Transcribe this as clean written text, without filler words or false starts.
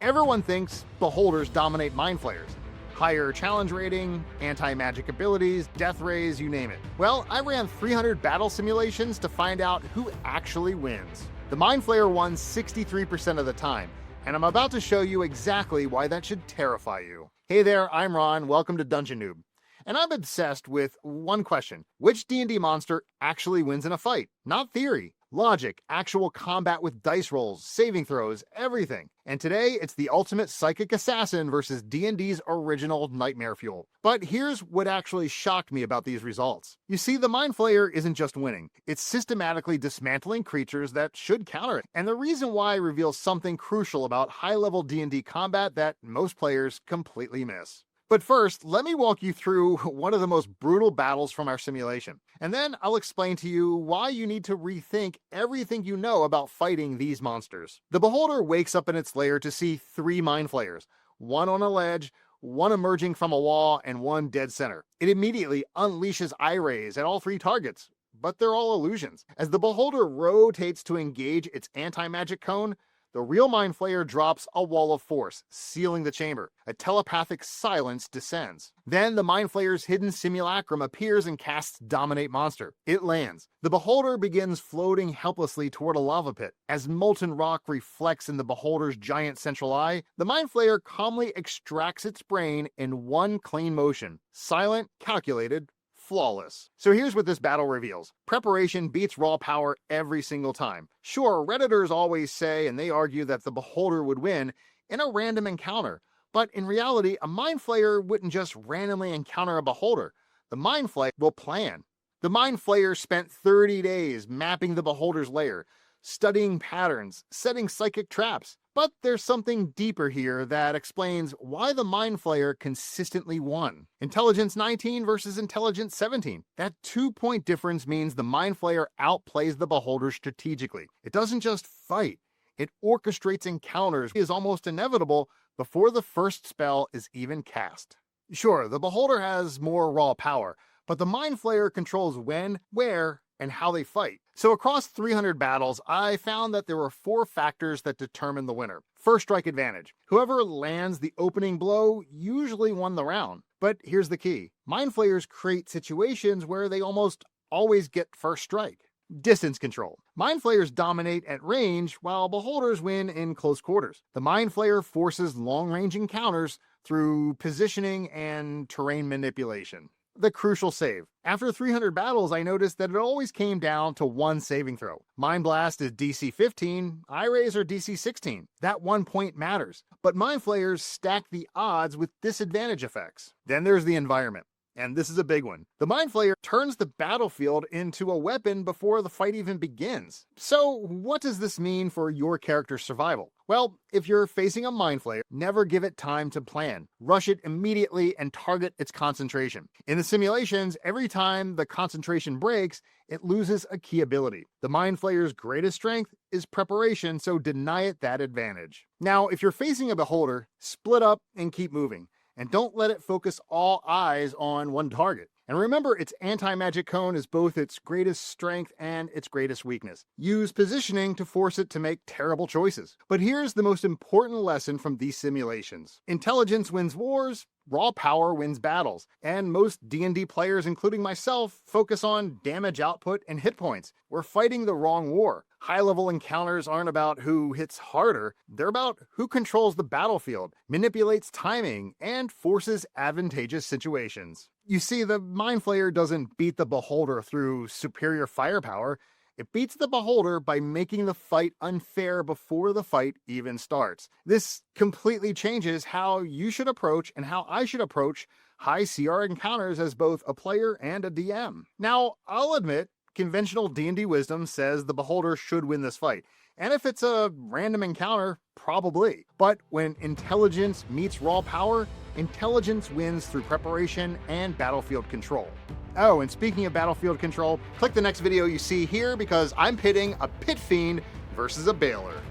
Everyone thinks beholders dominate Mind Flayers. Higher challenge rating, anti-magic abilities, death rays, you name it. Well, I ran 300 battle simulations to find out who actually wins. The Mind Flayer won 63% of the time, and I'm about to show you exactly why that should terrify you. Hey there, I'm Ron, welcome to Dungeon Noob. And I'm obsessed with one question: which D&D monster actually wins in a fight? Not theory. Logic, actual combat with dice rolls, saving throws, everything. And today, it's the ultimate psychic assassin versus D&D's original nightmare fuel. But here's what actually shocked me about these results. You see, the Mind Flayer isn't just winning, it's systematically dismantling creatures that should counter it. And the reason why reveals something crucial about high-level D&D combat that most players completely miss. But first, let me walk you through one of the most brutal battles from our simulation. And then I'll explain to you why you need to rethink everything you know about fighting these monsters. The Beholder wakes up in its lair to see 3 Mind Flayers, one on a ledge, one emerging from a wall, and one dead center. It immediately unleashes eye rays at all 3 targets, but they're all illusions. As the Beholder rotates to engage its anti-magic cone, the real Mind Flayer drops a wall of force, sealing the chamber. A telepathic silence descends. Then the Mind Flayer's hidden simulacrum appears and casts Dominate Monster. It lands. The Beholder begins floating helplessly toward a lava pit. As molten rock reflects in the Beholder's giant central eye, the Mind Flayer calmly extracts its brain in one clean motion. Silent, calculated, flawless. So here's what this battle reveals. Preparation beats raw power every single time. Sure, Redditors always say and they argue that the Beholder would win in a random encounter, but in reality, a Mind Flayer wouldn't just randomly encounter a Beholder. The Mind Flayer will plan. The Mind Flayer spent 30 days mapping the Beholder's lair, studying patterns, setting psychic traps. But there's something deeper here that explains why the Mind Flayer consistently won. Intelligence 19 versus Intelligence 17. That 2-point difference means the Mind Flayer outplays the Beholder strategically. It doesn't just fight, it orchestrates encounters. It is almost inevitable before the first spell is even cast. Sure, the Beholder has more raw power, but the Mind Flayer controls when, where, and how they fight. So across 300 battles, I found that there were 4 factors that determine the winner. First strike advantage. Whoever lands the opening blow usually won the round. But here's the key. Mind Flayers create situations where they almost always get first strike. Distance control. Mind Flayers dominate at range, while Beholders win in close quarters. The Mind Flayer forces long-range encounters through positioning and terrain manipulation. The crucial save. After 300 battles, I noticed that it always came down to one saving throw. Mind Blast is DC 15, Eye Rays are DC 16. That 1 point matters. But Mind Flayers stack the odds with disadvantage effects. Then there's the environment. And this is a big one. The Mind Flayer turns the battlefield into a weapon before the fight even begins. So what does this mean for your character's survival? Well, if you're facing a Mind Flayer, never give it time to plan. Rush it immediately and target its concentration. In the simulations, every time the concentration breaks, it loses a key ability. The Mind Flayer's greatest strength is preparation, so deny it that advantage. Now, if you're facing a Beholder, split up and keep moving. And don't let it focus all eyes on one target. And remember, its anti-magic cone is both its greatest strength and its greatest weakness. Use positioning to force it to make terrible choices. But here's the most important lesson from these simulations. Intelligence wins wars, raw power wins battles. And most D&D players, including myself, focus on damage output and hit points. We're fighting the wrong war. High-level encounters aren't about who hits harder, they're about who controls the battlefield, manipulates timing, and forces advantageous situations. You see, the Mind Flayer doesn't beat the Beholder through superior firepower, it beats the Beholder by making the fight unfair before the fight even starts. This completely changes how you should approach and how I should approach high CR encounters as both a player and a DM. Now, I'll admit, conventional D&D wisdom says the Beholder should win this fight. And if it's a random encounter, probably. But when intelligence meets raw power, intelligence wins through preparation and battlefield control. Oh, and speaking of battlefield control, click the next video you see here because I'm pitting a Pit Fiend versus a Baylor.